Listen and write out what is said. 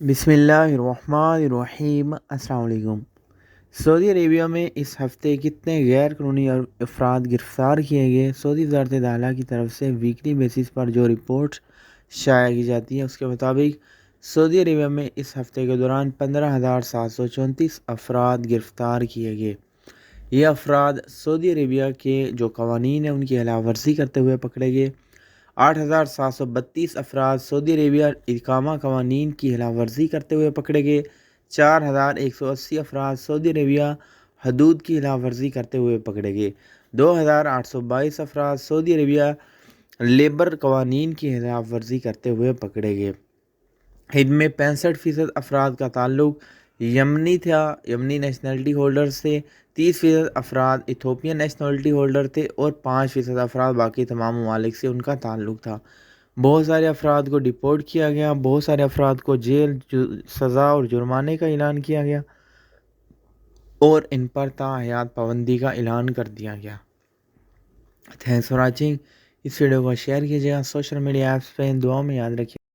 بسم اللہ الرحمن الرحیم۔ السلام علیکم۔ سعودی عربیہ میں اس ہفتے کتنے غیر قانونی افراد گرفتار کیے گئے؟ سعودی وزارت داخلہ کی طرف سے ویکلی بیسس پر جو رپورٹ شائع کی جاتی ہے اس کے مطابق سعودی عربیہ میں اس ہفتے کے دوران 15,734 افراد گرفتار کیے گئے۔ یہ افراد سعودی عربیہ کے جو قوانین ہیں ان کی خلاف ورزی کرتے ہوئے پکڑے گئے۔ 8,732 افراد سعودی عربیہ اقامہ قوانین کی خلاف ورزی کرتے ہوئے پکڑے گئے۔ 4,180 افراد سعودی عربیہ حدود کی خلاف ورزی کرتے ہوئے پکڑے گئے۔ 2,822 افراد سعودی عربیہ لیبر قوانین کی خلاف ورزی کرتے ہوئے پکڑے گئے۔ ان میں 65% افراد کا تعلق یمنی تھا، یمنی نیشنلٹی ہولڈر سے، 30% افراد ایتھوپین نیشنلٹی ہولڈر تھے اور 5% افراد باقی تمام ممالک سے ان کا تعلق تھا۔ بہت سارے افراد کو ڈیپورٹ کیا گیا، بہت سارے افراد کو جیل سزا اور جرمانے کا اعلان کیا گیا اور ان پر تا حیات پابندی کا اعلان کر دیا گیا۔ Thanks for watching. اس ویڈیو کو شیئر کیجیے گا، سوشل میڈیا ایپس پہ دعاؤں میں یاد رکھیے۔